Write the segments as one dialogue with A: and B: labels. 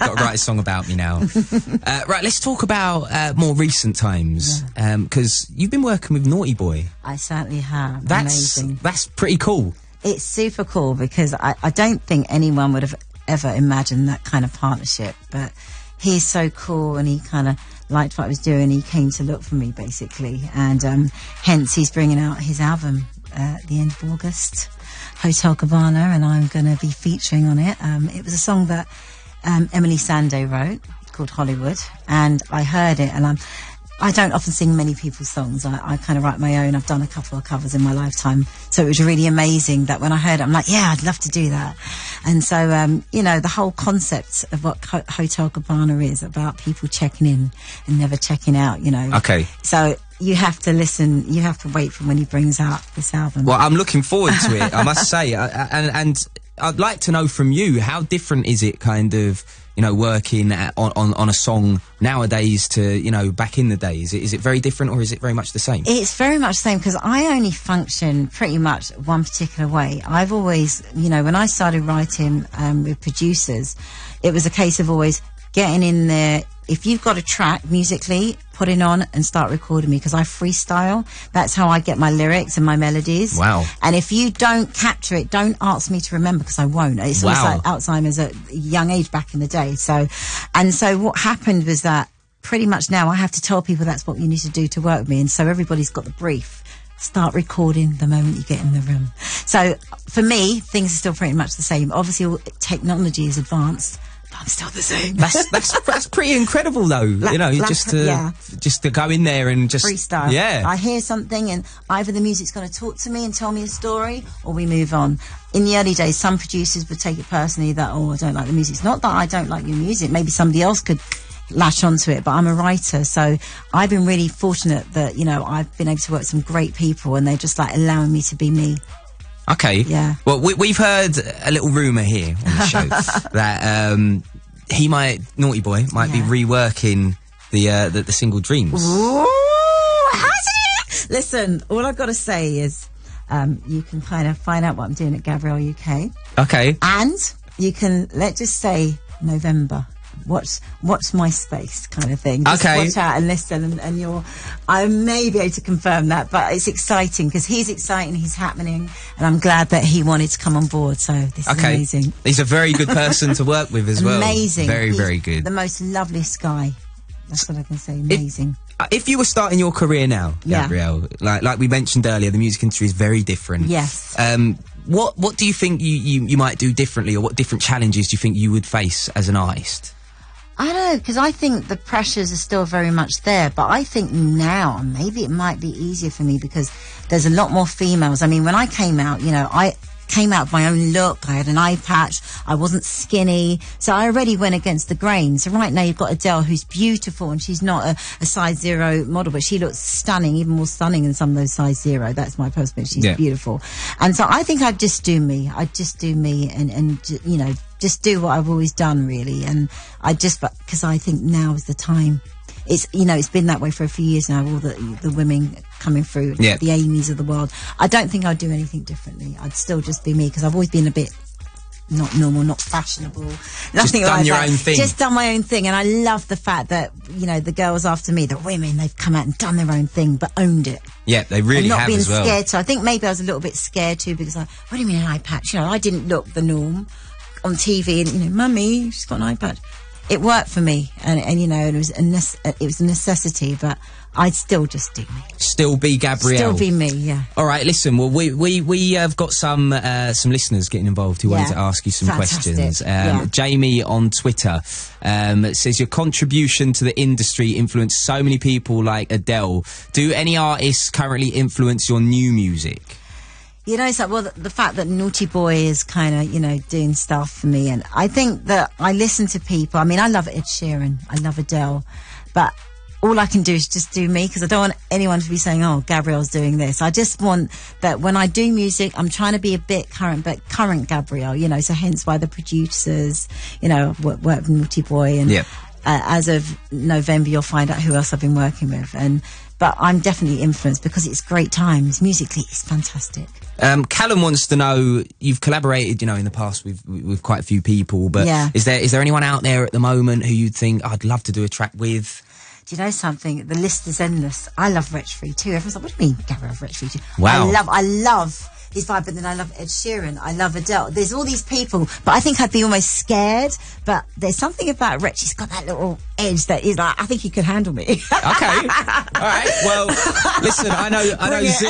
A: got to write a song about me now. Right, let's talk about more recent times, because you've been working with Naughty Boy.
B: I certainly have.
A: Amazing. That's pretty cool.
B: It's super cool because I don't think anyone would have ever imagined that kind of partnership, but he's so cool and he kind of liked what I was doing. He came to look for me, basically, and hence he's bringing out his album at the end of August, Hotel Cabana, and I'm going to be featuring on it. It was a song that Emily Sando wrote called Hollywood, and I heard it, and I don't often sing many people's songs. I kind of write my own. I've done a couple of covers in my lifetime, so it was really amazing that when I heard it, I'm like, yeah, I'd love to do that. And so, you know, the whole concept of what Hotel Cabana is about people checking in and never checking out, you know.
A: Okay.
B: So you have to listen, you have to wait for when he brings out this album.
A: Well, I'm looking forward to it, I must say. And I'd like to know from you, how different is it kind of, you know, working on a song nowadays to, you know, back in the days? Is it very different, or is it very much the same?
B: It's very much the same, because I only function pretty much one particular way. I've always, you know, when I started writing with producers, it was a case of always getting in there. If you've got a track musically, put it on and start recording me, because I freestyle. That's how I get my lyrics and my melodies.
A: Wow.
B: And if you don't capture it, don't ask me to remember, because I won't. It's almost like Alzheimer's at a young age back in the day. So what happened was that pretty much now I have to tell people that's what you need to do to work with me. And so everybody's got the brief. Start recording the moment you get in the room. So for me, things are still pretty much the same. Obviously, technology is advanced. I'm still the same.
A: That's pretty incredible, though. You know, just to go in there and just
B: freestyle.
A: Yeah.
B: I hear something, and either the music's going to talk to me and tell me a story, or we move on. In the early days, some producers would take it personally that, oh, I don't like the music. It's not that I don't like your music. Maybe somebody else could latch onto it, but I'm a writer, so I've been really fortunate that, you know, I've been able to work with some great people, and they're just like allowing me to be me.
A: Okay.
B: Yeah.
A: Well, we've heard a little rumour here on the show that Naughty Boy might be reworking the single Dreams.
B: Ooh, how's it? Listen, all I've got to say is you can kind of find out what I'm doing at Gabrielle UK.
A: Okay.
B: And you can, let's just say, November. Watch my space kind of thing. Just watch out and listen, and I may be able to confirm that, but it's exciting because he's exciting, he's happening, and I'm glad that he wanted to come on board, so this is amazing.
A: He's a very good person to work with as well.
B: Amazing.
A: Very good.
B: The most loveliest guy. That's what I can say. Amazing.
A: If you were starting your career now, Gabrielle, like we mentioned earlier, the music industry is very different.
B: Yes.
A: What do you think you might do differently, or what different challenges do you think you would face as an artist?
B: I don't know, because I think the pressures are still very much there, but I think now maybe it might be easier for me because there's a lot more females. I mean, when I came out, you know, I came out with my own look. I had an eye patch. I wasn't skinny. So I already went against the grain. So right now you've got Adele, who's beautiful, and she's not a size 0 model, but she looks stunning, even more stunning than some of those size 0. That's my perspective. She's beautiful. And so I think I'd just do me. I'd just do me and you know, just do what I've always done, really. And because I think now is the time. It's, you know, it's been that way for a few years now, all the women coming through, the Amy's of the world. I don't think I'd do anything differently. I'd still just be me, because I've always been a bit not normal, not fashionable. Nothing
A: just done
B: like
A: your
B: that.
A: own thing.
B: Just done my own thing. And I love the fact that, you know, the girls after me, the women, they've come out and done their own thing, but owned it.
A: Yeah, they really have as well.
B: Not being scared. So I think maybe I was a little bit scared too, because what do you mean an eye patch? You know, I didn't look the norm on TV, and, you know, mummy, she's got an eye patch. It worked for me, and you know, it was a necessity, but I'd still just do me.
A: Still be Gabrielle.
B: Still be me, yeah.
A: All right, listen. Well, we have got some listeners getting involved who wanted to ask you some questions. Jamie on Twitter says your contribution to the industry influenced so many people like Adele. Do any artists currently influence your new music?
B: You know, so, well, the fact that Naughty Boy is kind of, you know, doing stuff for me, and I think that I listen to people. I mean, I love Ed Sheeran, I love Adele, but all I can do is just do me, because I don't want anyone to be saying, oh, Gabrielle's doing this. I just want that when I do music, I'm trying to be a bit current, but current Gabrielle, you know, so hence why the producers, you know, work with Naughty Boy, and as of November, you'll find out who else I've been working with. But I'm definitely influenced because it's great times. Musically, it's fantastic.
A: Callum wants to know, you've collaborated, you know, in the past with quite a few people, but is there anyone out there at the moment who you'd think, I'd love to do a track with?
B: Do you know something? The list is endless. I love Rich Free too. Everyone's like, what do you mean, Gabrielle, Rich Free too?
A: Wow.
B: I love his vibe, but then I love Ed Sheeran. I love Adele. There's all these people, but I think I'd be almost scared. But there's something about Rich. He's got that little edge that is like, I think he could handle me.
A: Okay. All right. Well, listen, I know Z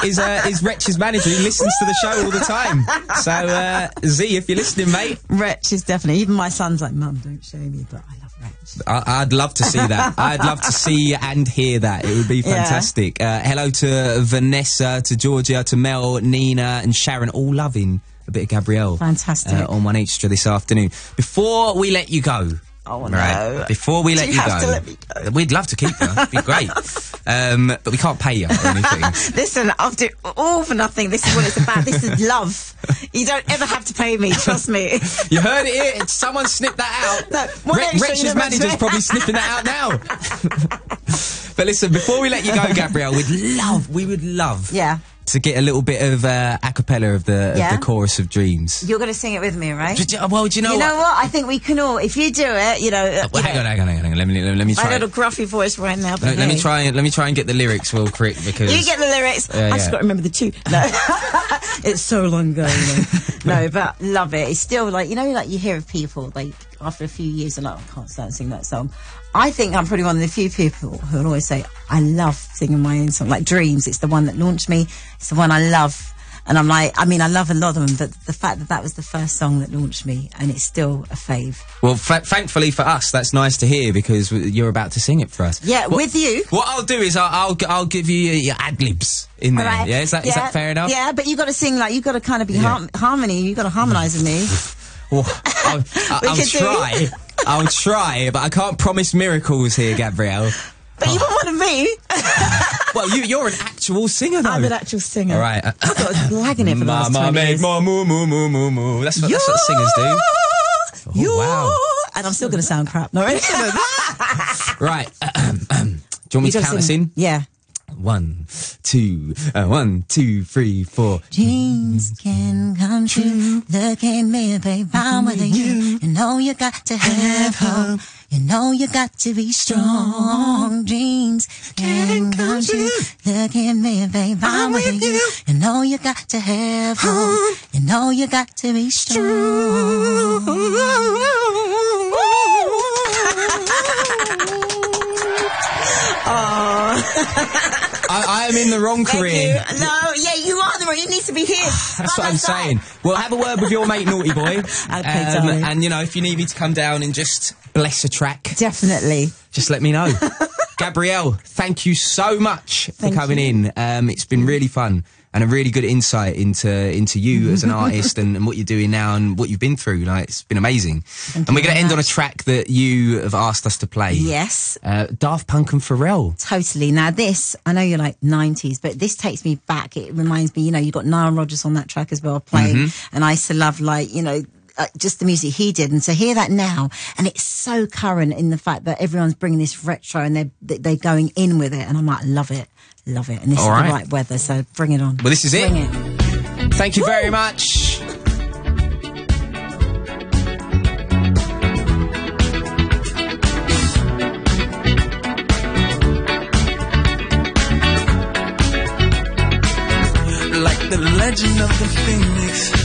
A: is Rech's manager. He listens to the show all the time. So, Z, if you're listening, mate.
B: Rich is definitely, even my son's like, Mum, don't show me, but I love Rich.
A: I'd love to see that. I'd love to see and hear that. It would be fantastic. Hello to Vanessa, to Georgia, to Mel, Nina and Sharon, all loving a bit of Gabrielle.
B: Fantastic.
A: On One Xtra this afternoon. Before we let you go.
B: Oh, no.
A: Before we let you
B: have to let me go?
A: We'd love to keep you. It'd be great. But we can't pay you or anything.
B: Listen, I'll do all for nothing. This is what it's about. This is love. You don't ever have to pay me, trust me.
A: You heard it here. Someone snipped that out. No, Rech's manager's probably sniffing that out now. But listen, before we let you go, Gabrielle, we would love to get a little bit of a cappella of the chorus of Dreams.
B: You're going to sing it with me, right?
A: Well, do you know what?
B: I think we can all, if you do it, you know.
A: Hang on. Let me try.
B: My little gruffy voice right now.
A: Let me try and get the lyrics real quick because
B: you get the lyrics. I just got to remember the tune. No, it's so long ago. No, but love it. It's still like, you know, like you hear of people like after a few years and like, I can't stand sing that song. I think I'm probably one of the few people who will always say, I love singing my own song. Like Dreams, it's the one that launched me. It's the one I love. And I'm like, I mean, I love a lot of them, but the fact that that was the first song that launched me and it's still a fave.
A: Well, thankfully for us, that's nice to hear because you're about to sing it for us.
B: Yeah, with you.
A: What I'll do is I'll give you your ad-libs in there. Right. Yeah, is that fair enough?
B: Yeah, but you got to sing like, you got to kind of be harmony. You got to harmonise with me.
A: Well, I'll try, but I can't promise miracles here, Gabrielle.
B: But you want one of me.
A: Well, you're an actual singer, though.
B: I'm an actual singer.
A: All right.
B: I thought I was blagging it for the last 20 years.
A: Moo. That's what singers do. Oh, wow.
B: And I'm still going to sound crap. No,
A: right. Do you want me to count us in?
B: Yeah.
A: 1, 2, 1, 2, 3, 4.
B: Dreams can come true. Look at me, babe, I'm with you. You know you got to have hope. You know you got to be strong. Dreams can come true. Look at me, babe, I'm with you. You know you got to have hope. You know you got to be strong.
A: I am in the wrong career.
B: No, you are the wrong. You need to be here.
A: That's what I'm saying. Well, have a word with your mate, Naughty Boy.
B: Okay, darling.
A: And, you know, if you need me to come down and just bless a track.
B: Definitely.
A: Just let me know. Gabrielle, thank you so much for coming in. It's been really fun and a really good insight into you as an artist and what you're doing now and what you've been through. Like, it's been amazing. And we're going to end on a track that you have asked us to play.
B: Yes.
A: Daft Punk and Pharrell.
B: Totally. Now this, I know you're like 90s, but this takes me back. It reminds me, you know, you got Nile Rodgers on that track as well playing. And I used to love, like, you know, just the music he did, and to hear that now, and it's so current in the fact that everyone's bringing this retro and they're going in with it, and I'm like, love it, and this is the right weather, so bring it on.
A: Well, this is
B: bring
A: it. Thank you very much.
C: Like the legend of the Phoenix.